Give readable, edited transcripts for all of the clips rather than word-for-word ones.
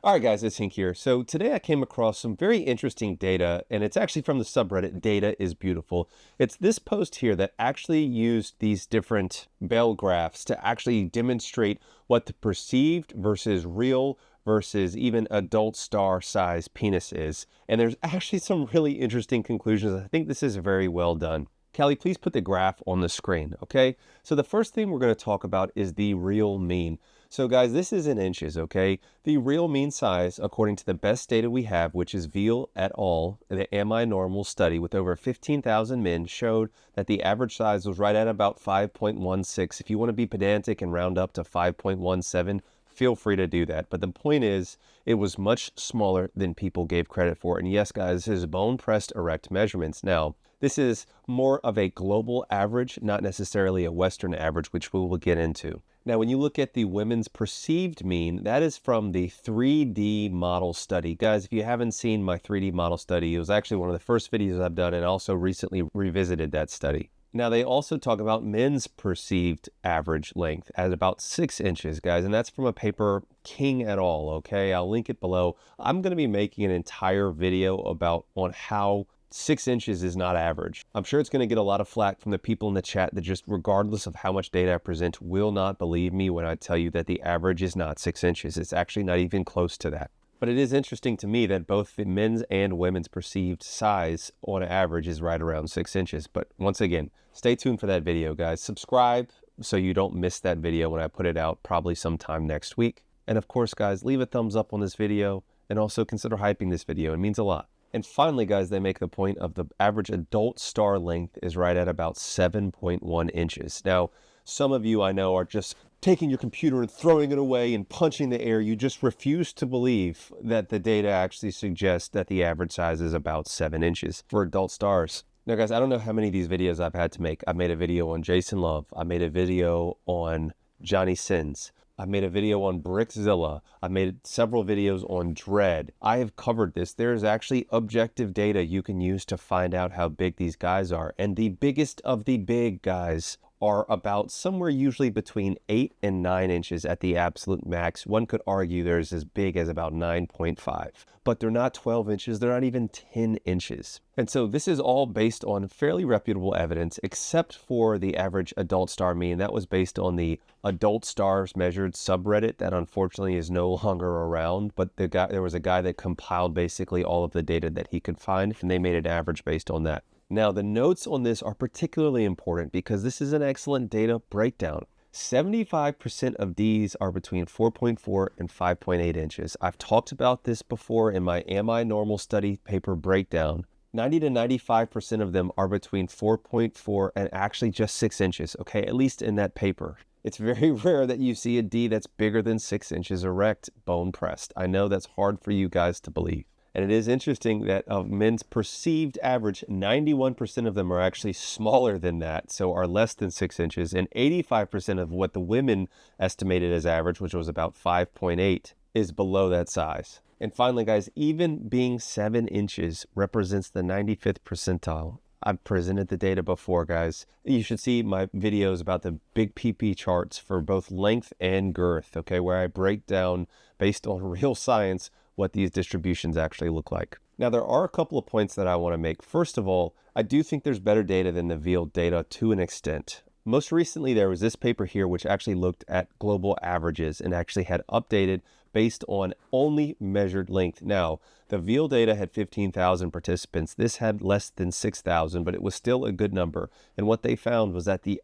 All right, guys, it's Hink here. So today I came across some very interesting data, and it's actually from the subreddit Data is Beautiful. It's this post here that actually used these different Bell graphs to actually demonstrate what the perceived versus real versus even adult star size penis is. And there's actually some really interesting conclusions. I think this is very well done. Callie, please put the graph on the screen, okay? So the first thing we're going to talk about is the real mean. So guys, this is in inches, okay? The real mean size, according to the best data we have, which is Veal et al., the Am I Normal study with over 15,000 men, showed that the average size was right at about 5.16. If you want to be pedantic and round up to 5.17, feel free to do that. But the point is, it was much smaller than people gave credit for. And yes, guys, this is bone-pressed erect measurements. Now, this is more of a global average, not necessarily a Western average, which we will get into. Now, when you look at the women's perceived mean, that is from the 3D model study. Guys, if you haven't seen my 3D model study, it was actually one of the first videos I've done, and also recently revisited that study. Now, they also talk about men's perceived average length at about 6 inches, guys, and that's from a paper King et al., okay? I'll link it below. I'm going to be making an entire video on how 6 inches is not average. I'm sure it's going to get a lot of flack from the people in the chat that just, regardless of how much data I present, will not believe me when I tell you that the average is not 6 inches. It's actually not even close to that. But it is interesting to me that both the men's and women's perceived size on average is right around 6 inches. But once again, stay tuned for that video, guys. Subscribe so you don't miss that video when I put it out, probably sometime next week. And of course, guys, leave a thumbs up on this video and also consider hyping this video. It means a lot. And finally, guys, they make the point of the average adult star length is right at about 7.1 inches. Now, some of you I know are just taking your computer and throwing it away and punching the air. You just refuse to believe that the data actually suggests that the average size is about 7 inches for adult stars. Now, guys, I don't know how many of these videos I've had to make. I made a video on Jason Love. I made a video on Johnny Sins. I made a video on Brickzilla. I made several videos on Dread. I have covered this. There is actually objective data you can use to find out how big these guys are. And the biggest of the big guys are about somewhere usually between 8 and 9 inches at the absolute max. One could argue there's as big as about 9.5, but they're not 12 inches. They're not even 10 inches. And so this is all based on fairly reputable evidence, except for the average adult star mean. That was based on the adult stars measured subreddit that unfortunately is no longer around, but there was a guy that compiled basically all of the data that he could find, and they made an average based on that. Now, the notes on this are particularly important because this is an excellent data breakdown. 75% of these are between 4.4 and 5.8 inches. I've talked about this before in my Am I Normal study paper breakdown. 90 to 95% of them are between 4.4 and actually just 6 inches, okay, at least in that paper. It's very rare that you see a D that's bigger than 6 inches erect, bone pressed. I know that's hard for you guys to believe. And it is interesting that of men's perceived average, 91% of them are actually smaller than that, so are less than 6 inches, and 85% of what the women estimated as average, which was about 5.8, is below that size. And finally, guys, even being 7 inches represents the 95th percentile. I've presented the data before, guys. You should see my videos about the big PP charts for both length and girth, okay, where I break down, based on real science, what these distributions actually look like. Now, there are a couple of points that I want to make. First of all, I do think there's better data than the Veal data to an extent. Most recently, there was this paper here which actually looked at global averages and actually had updated based on only measured length. Now, the Veal data had 15,000 participants. This had less than 6,000, but it was still a good number. And what they found was that the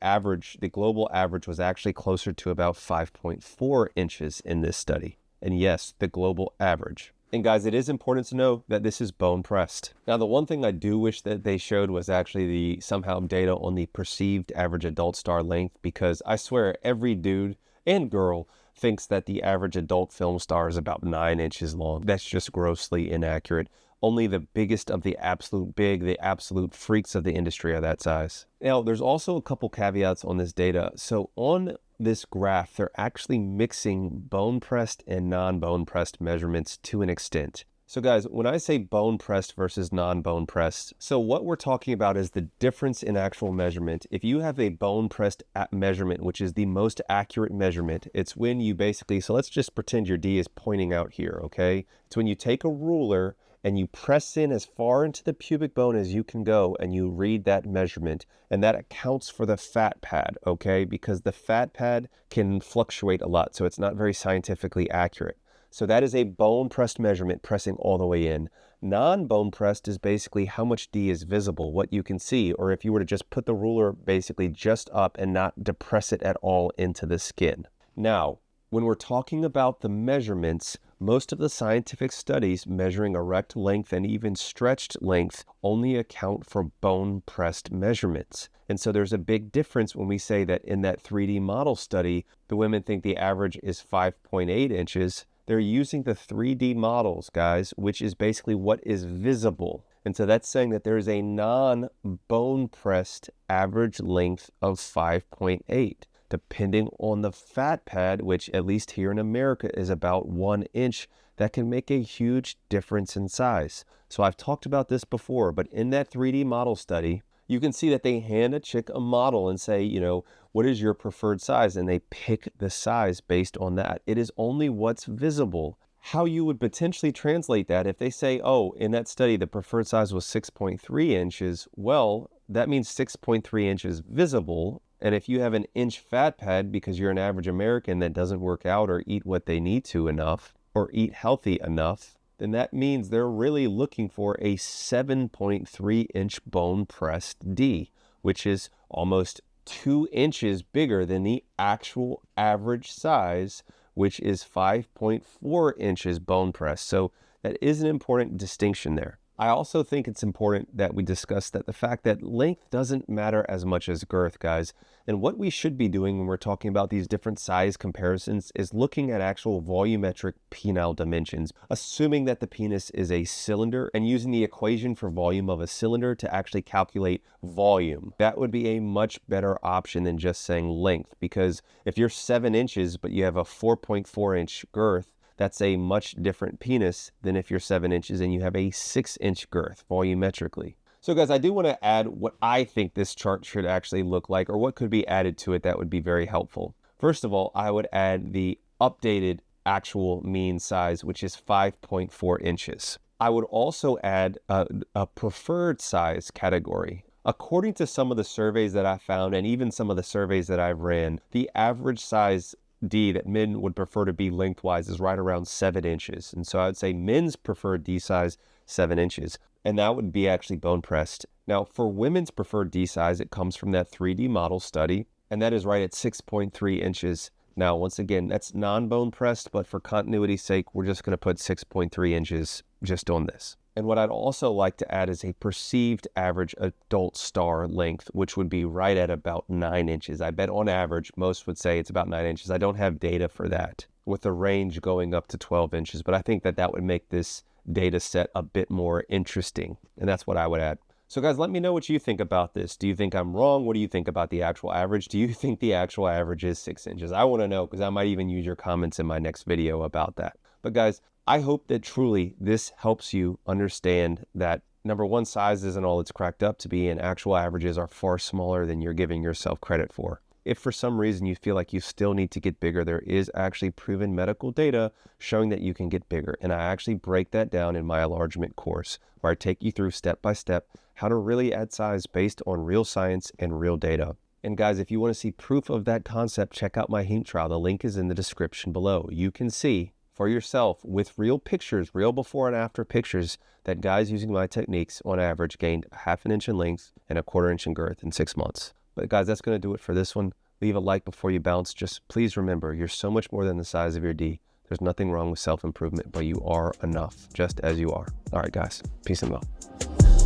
global average was actually closer to about 5.4 inches in this study. And yes, the global average. And guys, it is important to know that this is bone pressed. Now, the one thing I do wish that they showed was actually the somehow data on the perceived average adult star length, because I swear every dude and girl thinks that the average adult film star is about 9 inches long. That's just grossly inaccurate. Only the biggest of the absolute big, the absolute freaks of the industry are that size. Now, there's also a couple caveats on this data. So on this graph, they're actually mixing bone pressed and non-bone pressed measurements to an extent. So guys, when I say bone pressed versus non-bone pressed, so what we're talking about is the difference in actual measurement. If you have a bone pressed measurement, which is the most accurate measurement, it's when you basically, so let's just pretend your D is pointing out here, okay? It's when you take a ruler and you press in as far into the pubic bone as you can go and you read that measurement, and that accounts for the fat pad, okay? Because the fat pad can fluctuate a lot, so it's not very scientifically accurate. So that is a bone pressed measurement, pressing all the way in. Non-bone pressed is basically how much D is visible, what you can see, or if you were to just put the ruler basically just up and not depress it at all into the skin. Now, when we're talking about the measurements, most of the scientific studies measuring erect length and even stretched length only account for bone pressed measurements. And so there's a big difference when we say that in that 3D model study, the women think the average is 5.8 inches. They're using the 3D models, guys, which is basically what is visible. And so that's saying that there is a non-bone pressed average length of 5.8, depending on the fat pad, which at least here in America is about 1 inch. That can make a huge difference in size. So I've talked about this before, but in that 3D model study, you can see that they hand a chick a model and say, you know, what is your preferred size? And they pick the size based on that. It is only what's visible. How you would potentially translate that if they say, oh, in that study, the preferred size was 6.3 inches. Well, that means 6.3 inches visible. And if you have an inch fat pad because you're an average American that doesn't work out or eat what they need to enough or eat healthy enough, then that means they're really looking for a 7.3 inch bone pressed D, which is almost 2 inches bigger than the actual average size, which is 5.4 inches bone pressed. So that is an important distinction there. I also think it's important that we discuss that the fact that length doesn't matter as much as girth, guys. And what we should be doing when we're talking about these different size comparisons is looking at actual volumetric penile dimensions, assuming that the penis is a cylinder and using the equation for volume of a cylinder to actually calculate volume. That would be a much better option than just saying length, because if you're 7 inches but you have a 4.4 inch girth, that's a much different penis than if you're 7 inches and you have a 6-inch girth volumetrically. So guys, I do want to add what I think this chart should actually look like, or what could be added to it that would be very helpful. First of all, I would add the updated actual mean size, which is 5.4 inches. I would also add a preferred size category. According to some of the surveys that I found, and even some of the surveys that I've ran, the average size D that men would prefer to be lengthwise is right around 7 inches. And so I would say men's preferred D size, 7 inches. And that would be actually bone pressed. Now for women's preferred D size, it comes from that 3D model study, and that is right at 6.3 inches. Now, once again, that's non-bone pressed, but for continuity's sake, we're just going to put 6.3 inches just on this. And what I'd also like to add is a perceived average adult star length, which would be right at about 9 inches. I bet on average, most would say it's about 9 inches. I don't have data for that, with the range going up to 12 inches, but I think that that would make this data set a bit more interesting, and that's what I would add. So guys, let me know what you think about this. Do you think I'm wrong? What do you think about the actual average? Do you think the actual average is 6 inches? I want to know, because I might even use your comments in my next video about that. But guys, I hope that truly this helps you understand that, number one, size isn't all it's cracked up to be, and actual averages are far smaller than you're giving yourself credit for. If for some reason you feel like you still need to get bigger, there is actually proven medical data showing that you can get bigger. And I actually break that down in my enlargement course, where I take you through step by step how to really add size based on real science and real data. And guys, if you want to see proof of that concept, check out my Hink trial. The link is in the description below. You can see for yourself with real pictures, real before and after pictures, that guys using my techniques on average gained 1/2 inch in length and 1/4 inch in girth in 6 months. But guys, that's going to do it for this one. Leave a like before you bounce. Just please remember, you're so much more than the size of your D. There's nothing wrong with self-improvement, but you are enough, just as you are. All right, guys. Peace and love.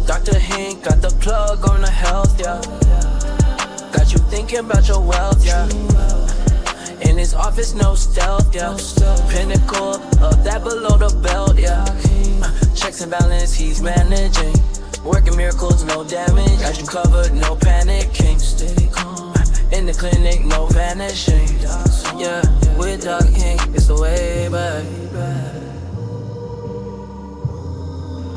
Dr. Hink got the plug on the health, yeah. Got you thinking about your wealth, yeah. In his office, no stealth, yeah. Pinnacle of that below the belt, yeah. Checks and balance, he's managing. Working miracles, no damage. Got you covered, no panicking. Steady calm. In the clinic, no vanishing. Yeah, with Doc Hink, it's the way back.